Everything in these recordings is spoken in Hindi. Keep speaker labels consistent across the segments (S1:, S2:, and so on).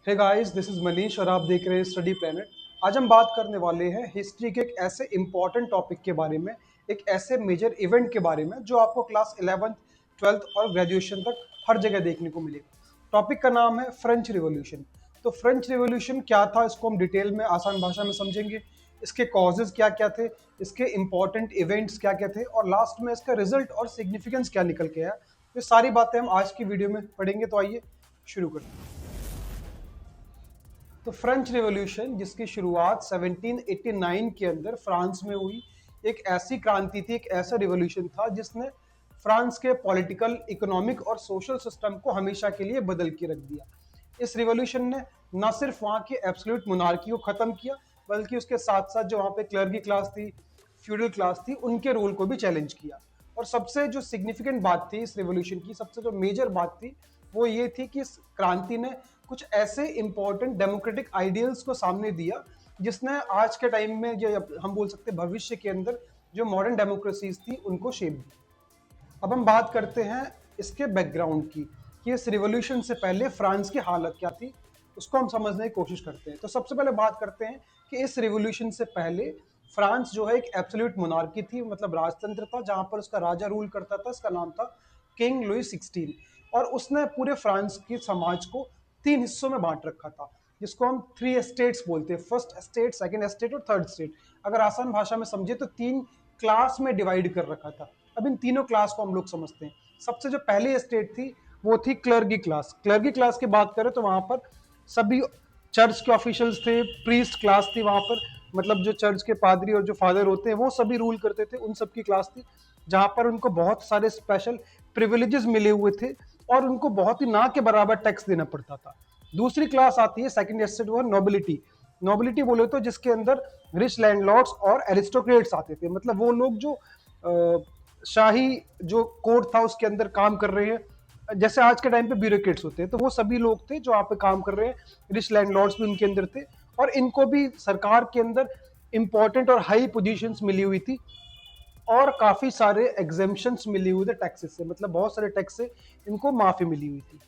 S1: Hey guys, this is Manish और आप देख रहे हैं स्टडी प्लेनेट। आज हम बात करने वाले हैं हिस्ट्री के एक ऐसे इंपॉर्टेंट टॉपिक के बारे में, एक ऐसे मेजर इवेंट के बारे में जो आपको क्लास 11th, 12th और ग्रेजुएशन तक हर जगह देखने को मिलेगा। टॉपिक का नाम है फ्रेंच रिवॉल्यूशन। तो फ्रेंच रिवॉल्यूशन क्या था, इसको हम डिटेल में आसान भाषा में समझेंगे। इसके कॉजेज क्या क्या थे, इसके इंपॉर्टेंट इवेंट्स क्या क्या थे और लास्ट में इसका रिजल्ट और सिग्निफिकेंस क्या निकल के आया। ये सारी बातें हम आज की वीडियो में पढ़ेंगे। तो आइए शुरू करते हैं। तो फ्रेंच रिवॉल्यूशन जिसकी शुरुआत 1789 के अंदर फ्रांस में हुई, एक ऐसी क्रांति थी, एक ऐसा रिवॉल्यूशन था जिसने फ्रांस के पॉलिटिकल, इकोनॉमिक और सोशल सिस्टम को हमेशा के लिए बदल के रख दिया। इस रिवॉल्यूशन ने न सिर्फ वहाँ की एब्सोल्यूट मोनार्की को खत्म किया, बल्कि उसके साथ साथ जो वहाँ पे क्लर्की क्लास थी, फ्यूडल क्लास थी, उनके रूल को भी चैलेंज किया। और सबसे जो सिग्निफिकेंट बात थी इस रिवॉल्यूशन की, सबसे जो मेजर बात थी, वो ये थी कि इस क्रांति ने कुछ ऐसे इंपॉर्टेंट डेमोक्रेटिक आइडियल्स को सामने दिया जिसने आज के टाइम में, जो हम बोल सकते हैं भविष्य के अंदर जो मॉडर्न डेमोक्रेसीज थी, उनको शेप दी। अब हम बात करते हैं इसके बैकग्राउंड की, कि इस रिवॉल्यूशन से पहले फ्रांस की हालत क्या थी, उसको हम समझने की कोशिश करते हैं। तो सबसे पहले बात करते हैं कि इस रिवॉल्यूशन से पहले फ्रांस जो है एक एब्सोल्यूट मोनार्की थी, मतलब राजतंत्र था, जहां पर उसका राजा रूल करता था। इसका नाम था किंग लुई 16। और उसने पूरे फ्रांस के समाज को तीन हिस्सों में बांट रखा था, जिसको हम थ्री एस्टेट्स बोलते हैं, फर्स्ट एस्टेट, सेकंड एस्टेट और थर्ड एस्टेट। अगर आसान भाषा में समझे तो तीन क्लास में डिवाइड कर रखा था। अब इन तीनों क्लास को हम लोग समझते हैं। सबसे जो पहली एस्टेट थी वो थी क्लर्गी क्लास। क्लर्गी क्लास की बात करें तो वहां पर सभी चर्च के ऑफिशियल्स थे, प्रीस्ट क्लास थी वहां पर, मतलब जो चर्च के पादरी और जो फादर होते हैं वो सभी रूल करते थे, उन सब की क्लास थी, जहां पर उनको बहुत सारे स्पेशल प्रिविलेजेस मिले हुए थे और उनको बहुत ही ना के बराबर टैक्स देना पड़ता था। दूसरी क्लास आती है सेकंड एस्टेट, वो नोबिलिटी। नोबिलिटी बोले तो जिसके अंदर रिच लैंडलॉर्ड्स और एरिस्टोक्रेट्स आते थे, मतलब वो लोग जो शाही जो कोर्ट था उसके अंदर काम कर रहे हैं, जैसे आज के टाइम पे ब्यूरोक्रेट्स होते हैं, तो वो सभी लोग थे जो यहाँ पे काम कर रहे हैं। रिच लैंडलॉर्ड्स भी उनके अंदर थे और इनको भी सरकार के अंदर इंपॉर्टेंट और हाई पोजीशंस मिली हुई थी और काफी सारे एग्जेम्पशंस मिली हुई थे टैक्सेस से, मतलब बहुत सारे टैक्स से इनको माफी मिली हुई थी।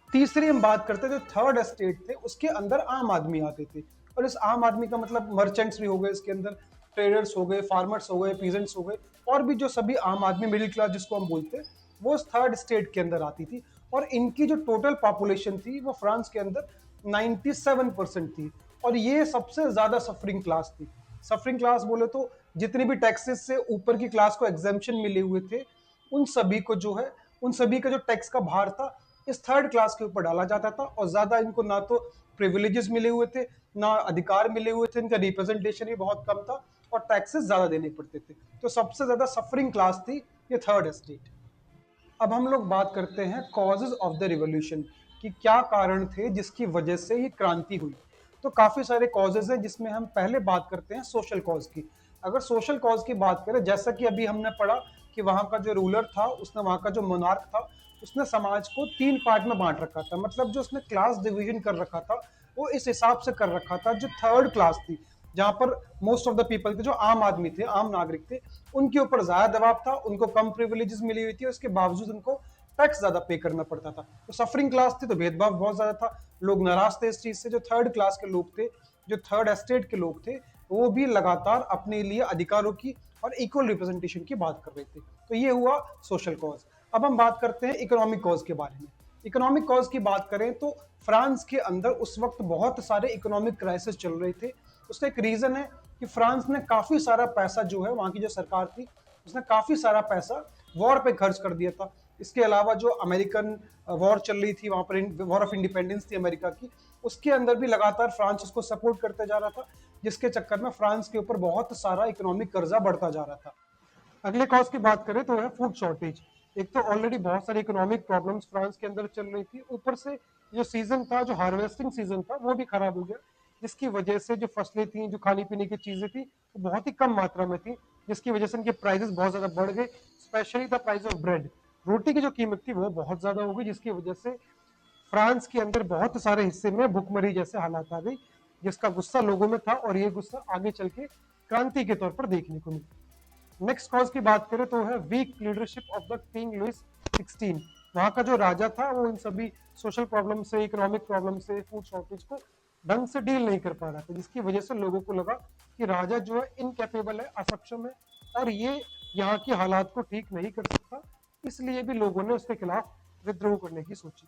S1: तीसरी हम बात करते थे, जो थर्ड एस्टेट थे, उसके अंदर आम आदमी आते थे। और इस आम आदमी का मतलब मर्चेंट्स भी हो गए इसके अंदर, ट्रेडर्स हो गए, फार्मर्स हो गए, पीजेंट्स हो गए, और भी जो सभी आम आदमी, मिडिल क्लास जिसको हम बोलते हैं, वो इस थर्ड स्टेट के अंदर आती थी। और इनकी जो टोटल पॉपुलेशन थी वो फ्रांस के अंदर 97% थी। और ये सबसे ज्यादा सफरिंग क्लास थी। सफरिंग क्लास बोले तो जितनी भी टैक्सेस से ऊपर की क्लास को एग्जेम्पशन मिले हुए थे, उन सभी को जो है, उन सभी का जो टैक्स का भार था इस थर्ड क्लास के ऊपर डाला जाता था। और ज्यादा इनको ना तो प्रिविलेजेस मिले हुए थे, ना अधिकार मिले हुए थे, इनका रिप्रेजेंटेशन भी बहुत कम था और टैक्सेस ज्यादा देने पड़ते थे। तो सबसे ज्यादा सफरिंग क्लास थी ये थर्ड एस्टेट। अब हम लोग बात करते हैं कॉजेज ऑफ द रिवॉल्यूशन, कि क्या कारण थे जिसकी वजह से ये क्रांति हुई। तो काफी सारे कॉजेज हैं, जिसमें हम पहले बात करते हैं सोशल कॉज की। अगर सोशल कॉज की बात करें, जैसा कि अभी हमने पढ़ा कि वहां का जो रूलर था, उसने, वहां का जो मोनार्क था, उसने समाज को तीन पार्ट में बांट रखा था। मतलब जो उसने क्लास डिवीजन कर रखा था वो इस हिसाब से कर रखा था, जो थर्ड क्लास थी, जहां पर मोस्ट ऑफ द पीपल थे, जो आम आदमी थे, आम नागरिक थे, उनके ऊपर ज्यादा दबाव था, उनको कम प्रिविलेजेस मिली हुई थी, उसके बावजूद उनको टैक्स ज्यादा पे करना पड़ता था। तो सफरिंग क्लास थी, तो भेदभाव बहुत ज्यादा था, लोग नाराज थे इस चीज से। जो थर्ड क्लास के लोग थे, जो थर्ड एस्टेट के लोग थे, वो भी लगातार अपने लिए अधिकारों की और इक्वल रिप्रेजेंटेशन की बात कर रहे थे। तो ये हुआ सोशल कॉज। अब हम बात करते हैं इकोनॉमिक कॉज के बारे में। इकोनॉमिक कॉज की बात करें तो फ्रांस के अंदर उस वक्त बहुत सारे इकोनॉमिक क्राइसिस चल रहे थे। उसका एक रीजन है कि फ्रांस ने काफी सारा पैसा, जो है वहां की जो सरकार थी, उसने काफी सारा पैसा वॉर पे खर्च कर दिया था। इसके अलावा जो अमेरिकन वॉर चल रही थी वहां पर, वॉर ऑफ इंडिपेंडेंस थी अमेरिका की, उसके अंदर भी लगातार फ्रांस उसको सपोर्ट करते जा रहा था, जिसके चक्कर में फ्रांस के ऊपर बहुत सारा इकोनॉमिक कर्जा बढ़ता जा रहा था। अगले कॉज की बात करें तो है फूड शॉर्टेज। एक तो ऑलरेडी बहुत सारी इकोनॉमिक प्रॉब्लम्स फ्रांस के अंदर चल रही थी, ऊपर से जो सीजन था, जो हार्वेस्टिंग सीजन था, वो भी खराब हो गया, जिसकी वजह से जो फसलें थी, जो खाने पीने की चीजें थी, वो बहुत ही कम मात्रा में थी, जिसकी वजह से इनके प्राइसेस बहुत ज्यादा बढ़ गए। Specially the price of bread, रोटी की जो कीमत थी वो बहुत ज्यादा हो गई, जिसकी वजह से फ्रांस के अंदर बहुत सारे हिस्से में भुखमरी जैसे हालात आ गई, जिसका गुस्सा लोगों में था और ये गुस्सा आगे चल के क्रांति के तौर पर देखने को मिला। नेक्स्ट कॉज की बात करें तो है weak leadership of the king Louis 16। वहाँ का जो राजा था वो इन सभी सोशल प्रॉब्लम से, इकोनॉमिक प्रॉब्लम से, फूड शॉर्टेज को ढंग से डील नहीं कर पा रहा था, जिसकी वजह से लोगों को लगा कि राजा जो है इनकैपेबल है, असक्षम है और ये यहाँ की हालात को ठीक नहीं कर सकता। इसलिए भी लोगों ने उसके खिलाफ विद्रोह करने की सोची।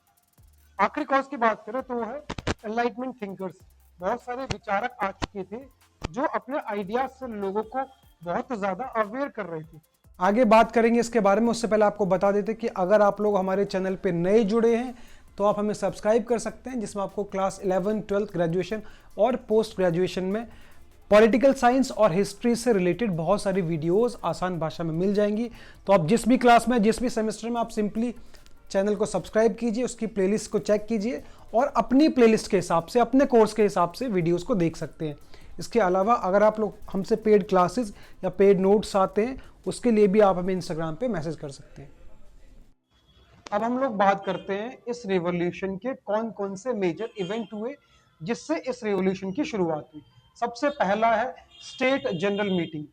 S1: आखिरी कॉज की बात करें तो वो है एनलाइटमेंट थिंकर्स। बहुत सारे विचारक आ चुके थे जो अपने आइडियाज से लोगों को बहुत ज्यादा अवेयर कर रहे थे। आगे बात करेंगे इसके बारे में, उससे पहले आपको बता देते कि अगर आप लोग हमारे चैनल पे नए जुड़े हैं तो आप हमें सब्सक्राइब कर सकते हैं, जिसमें आपको क्लास 11, 12 ग्रेजुएशन और पोस्ट ग्रेजुएशन में पॉलिटिकल साइंस और हिस्ट्री से रिलेटेड बहुत सारी वीडियोस आसान भाषा में मिल जाएंगी। तो आप जिस भी क्लास में, जिस भी सेमेस्टर में, आप सिंपली चैनल को सब्सक्राइब कीजिए, उसकी प्लेलिस्ट को चेक कीजिए और अपनी प्लेलिस्ट के हिसाब से, अपने कोर्स के हिसाब से वीडियोस को देख सकते हैं। इसके अलावा अगर आप लोग हमसे पेड क्लासेस या पेड नोट्स आते हैं, उसके लिए भी आप हमें इंस्टाग्राम पे मैसेज कर सकते हैं। अब हम लोग बात करते हैं इस रेवोल्यूशन के कौन कौन से मेजर इवेंट हुए जिससे इस रेवोल्यूशन की शुरुआत हुई। सबसे पहला है स्टेट जनरल मीटिंग।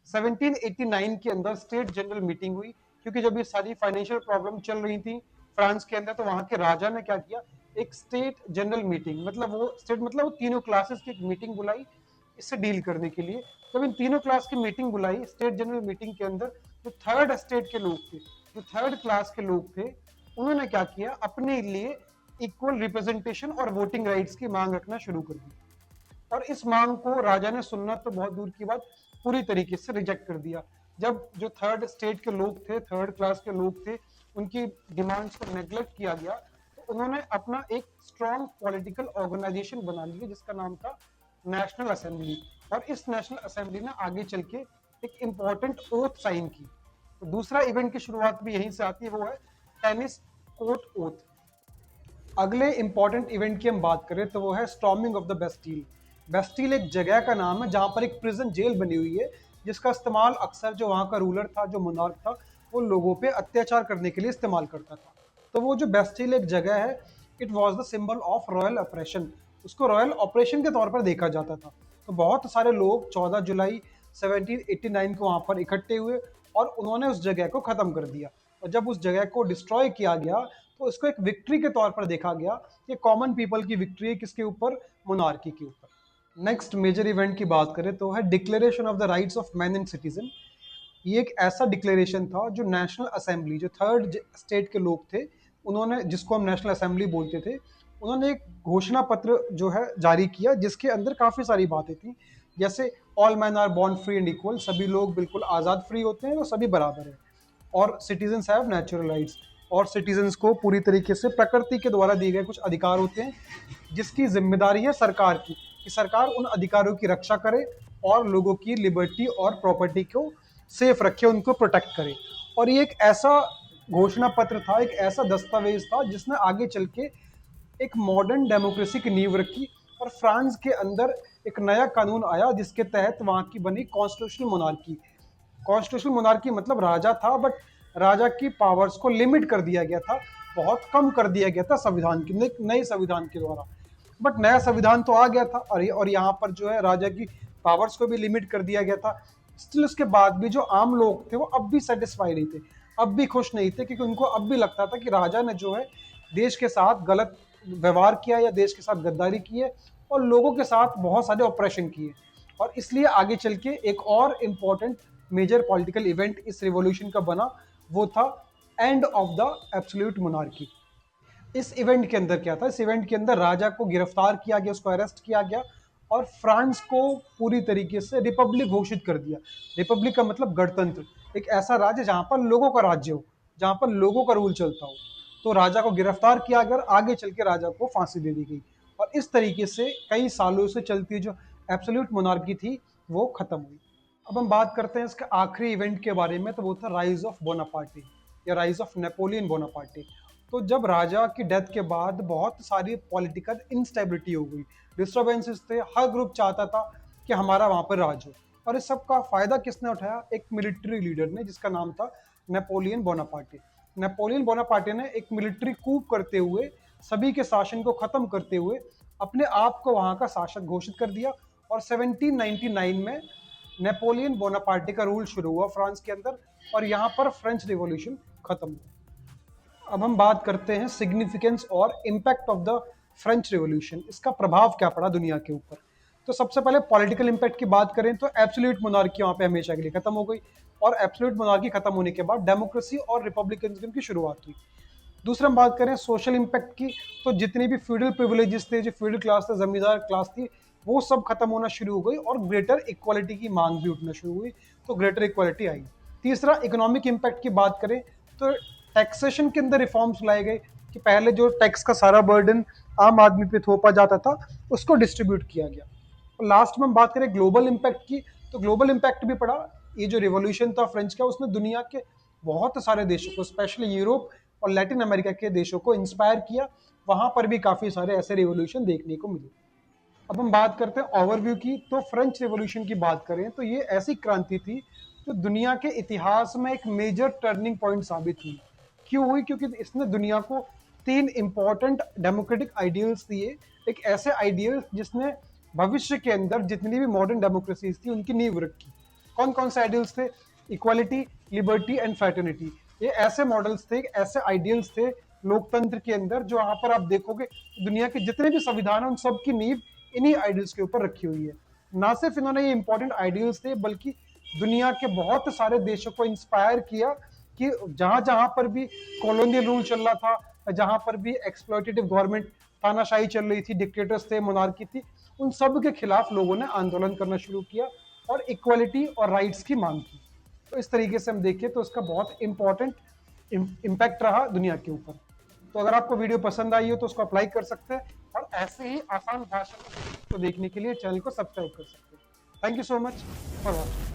S1: 1789 के अंदर स्टेट जनरल मीटिंग हुई, क्योंकि जब ये सारी फाइनेंशियल प्रॉब्लम चल रही थी फ्रांस के अंदर, तो वहां के राजा ने क्या किया, एक स्टेट जनरल मीटिंग, मतलब वो स्टेट मतलब वो तीनों क्लासेस की एक मीटिंग बुलाई इससे डील करने के लिए। जब इन तीनों क्लास की मीटिंग बुलाई स्टेट जनरल मीटिंग के अंदर, जो थर्ड स्टेट के लोग थे, जो थर्ड क्लास के लोग थे, उन्होंने क्या किया, अपने लिए इक्वल रिप्रेजेंटेशन और वोटिंग राइट्स की मांग रखना शुरू कर दी। और इस मांग को राजा ने सुनना तो बहुत दूर की बात, पूरी तरीके से रिजेक्ट कर दिया। जब जो थर्ड स्टेट के लोग थे, थर्ड क्लास के लोग थे, उनकी डिमांड्स को नेग्लेक्ट किया गया, तो उन्होंने अपना एक स्ट्रॉन्ग पॉलिटिकल ऑर्गेनाइजेशन बना लिया जिसका नाम था नेशनल असेंबली। और इस नेशनल असेंबली ने आगे चल के एक इंपॉर्टेंट ओथ साइन की। तो दूसरा इवेंट की शुरुआत भी यहीं से आती है, वो है टेनिस कोर्ट ओथ। अगले इंपॉर्टेंट इवेंट की हम बात करें तो वो है storming of the Bastille. Bastille एक जगह का नाम है जहां पर एक प्रिजन जेल बनी हुई है, जिसका इस्तेमाल अक्सर जो वहां का रूलर था, जो मोनार्क था, वो लोगों पे अत्याचार करने के लिए इस्तेमाल करता था। तो वो जो बेस्टील एक जगह है, it was the symbol of royal operation. उसको रॉयल ऑपरेशन के तौर पर देखा जाता था। तो बहुत सारे लोग 14 जुलाई 1789 को वहां पर इकट्ठे हुए और उन्होंने उस जगह को खत्म कर दिया। और जब उस जगह को डिस्ट्रॉय किया गया तो इसको एक विक्ट्री के तौर पर देखा गया कि कॉमन पीपल की विक्ट्री है, किसके ऊपर, मोनार्की के ऊपर। नेक्स्ट मेजर इवेंट की बात करें तो है declaration of the rights of man and citizen. ये एक ऐसा डिक्लेरेशन था जो नेशनल असेंबली, जो थर्ड स्टेट के लोग थे, उन्होंने, जिसको हम नेशनल असेंबली बोलते थे, उन्होंने एक घोषणा पत्र जो है जारी किया, जिसके अंदर काफी सारी बातें थी, जैसे all man are born free and equal, सभी लोग बिल्कुल आज़ाद फ्री होते हैं और सभी बराबर हैं। और सिटीजन्स हैव नेचुरल राइट्स, और सिटीजन्स को पूरी तरीके से प्रकृति के द्वारा दिए गए कुछ अधिकार होते हैं, जिसकी जिम्मेदारी है सरकार की, कि सरकार उन अधिकारों की रक्षा करे और लोगों की लिबर्टी और प्रॉपर्टी को सेफ रखे, उनको प्रोटेक्ट करे। और ये एक ऐसा घोषणा पत्र था, एक ऐसा दस्तावेज था जिसने आगे चल के एक मॉडर्न डेमोक्रेसी की नींव रखी। और फ्रांस के अंदर एक नया कानून आया जिसके तहत वहां की बनी कॉन्स्टिट्यूशनल मोनार्की। कॉन्स्टिट्यूशनल मोनार्की मतलब राजा था, बट राजा की पावर्स को लिमिट कर दिया गया था, बहुत कम कर दिया गया था संविधान की, नए संविधान के द्वारा। बट नया संविधान तो आ गया था और यहाँ पर जो है राजा की पावर्स को भी लिमिट कर दिया गया था। स्टिल उसके बाद भी जो आम लोग थे वो अब भी सेटिस्फाइड नहीं थे, अब भी खुश नहीं थे, क्योंकि उनको अब भी लगता था कि राजा ने जो है देश के साथ गलत व्यवहार किया या देश के साथ गद्दारी की है और लोगों के साथ बहुत सारे ऑपरेशन किए। और इसलिए आगे चल के एक और इम्पॉर्टेंट मेजर पॉलिटिकल इवेंट इस रिवॉल्यूशन का बना, वो था end of the absolute monarchy. इस इवेंट के अंदर क्या था, इस इवेंट के अंदर राजा को गिरफ्तार किया गया, उसको अरेस्ट किया गया और फ्रांस को पूरी तरीके से रिपब्लिक घोषित कर दिया। रिपब्लिक का मतलब गणतंत्र, एक ऐसा राज्य जहां पर लोगों का राज्य हो, जहां पर लोगों का रूल चलता हो। तो राजा को गिरफ्तार किया गया, आगे चल के राजा को फांसी दे दी गई और इस तरीके से कई सालों से चलती जो एब्सोल्यूट मोनार्की थी वो खत्म हुई। अब हम बात करते हैं इसके आखिरी इवेंट के बारे में, तो वो था राइज ऑफ बोनापार्टी या राइज ऑफ नेपोलियन बोनापार्टी। तो जब राजा की डेथ के बाद बहुत सारी पॉलिटिकल इंस्टेबिलिटी हो गई, डिस्टर्बेंसेस थे, हर ग्रुप चाहता था कि हमारा वहां पर राज हो। और इस सब का फायदा किसने उठाया, एक मिलिट्री लीडर ने जिसका नाम था नेपोलियन बोनापार्टी। नेपोलियन बोनापार्टी ने एक मिलिट्री कूप करते हुए, सभी के शासन को खत्म करते हुए अपने आप को वहां का शासक घोषित कर दिया। और 1799 में नेपोलियन बोनापार्टी का रूल शुरू हुआ फ्रांस के अंदर और यहाँ पर फ्रेंच रिवॉल्यूशन खत्म हुआ। अब हम बात करते हैं सिग्निफिकेंस और impact of the French revolution. इसका प्रभाव क्या पड़ा दुनिया के ऊपर। तो सबसे पहले पॉलिटिकल इम्पैक्ट की बात करें तो एब्सोल्यूट मोनार्की वहां पे हमेशा के लिए खत्म हो गई, और एब्सोल्यूट मोनार्की खत्म होने के बाद डेमोक्रेसी और रिपब्लिकनिज्म की शुरुआत हुई। दूसरा हम बात करें सोशल इम्पैक्ट की, तो जितने भी फ्यूडल प्रिविलेजेस थे, जो फ्यूडल क्लास था, जमींदार क्लास थी, वो सब खत्म होना शुरू हो गई और ग्रेटर इक्वालिटी की मांग भी उठना शुरू हुई, तो ग्रेटर इक्वालिटी आई। तीसरा इकोनॉमिक इम्पैक्ट की बात करें तो टैक्सेशन के अंदर रिफॉर्म्स लाए गए कि पहले जो टैक्स का सारा बर्डन आम आदमी पे थोपा जाता था उसको डिस्ट्रीब्यूट किया गया। और लास्ट में हम बात करें ग्लोबल इम्पैक्ट की, तो ग्लोबल इम्पैक्ट भी पड़ा। ये जो रिवॉल्यूशन था फ्रेंच का, उसने दुनिया के बहुत सारे देशों को, स्पेशली यूरोप और लैटिन अमेरिका के देशों को इंस्पायर किया। वहां पर भी काफी सारे ऐसे रिवॉल्यूशन देखने को मिले। अब हम बात करते हैं ओवरव्यू की, तो फ्रेंच रिवॉल्यूशन की बात करें तो ये ऐसी क्रांति थी जो दुनिया के इतिहास में एक मेजर टर्निंग पॉइंट साबित हुई। क्यों हुई? क्योंकि इसने दुनिया को तीन इंपॉर्टेंट डेमोक्रेटिक आइडियल्स दिए। एक ऐसे आइडियल्स जिसने भविष्य के अंदर जितनी भी मॉडर्न डेमोक्रेसीज थी उनकी नींव रखी। कौन कौन से आइडियल्स थे? Equality, liberty and fraternity. ये ऐसे मॉडल्स थे, ऐसे आइडियल्स थे लोकतंत्र के अंदर, जो वहां पर आप देखोगे दुनिया के जितने भी संविधान है उन सब की नींव इन्हीं आइडियल्स के ऊपर रखी हुई है। ना सिर्फ इन्होंने ये इंपॉर्टेंट आइडियल्स थे, बल्कि दुनिया के बहुत सारे देशों को इंस्पायर किया कि जहां जहां पर भी कॉलोनियल रूल चल रहा था, जहां पर भी एक्सप्लॉइटेटिव गवर्नमेंट, तानाशाही चल रही थी, डिक्टेटर्स थे, मोनार्की थी, उन सब के खिलाफ लोगों ने आंदोलन करना शुरू किया और इक्वालिटी और राइट्स की मांग की। तो इस तरीके से हम देखें तो इसका बहुत इंपॉर्टेंट इम्पैक्ट रहा दुनिया के ऊपर। तो अगर आपको वीडियो पसंद आई हो तो उसको अप्लाई कर सकते हैं, और ऐसे ही आसान भाषा को देखने के लिए चैनल को सब्सक्राइब कर सकते हैं। Thank you so much for watching.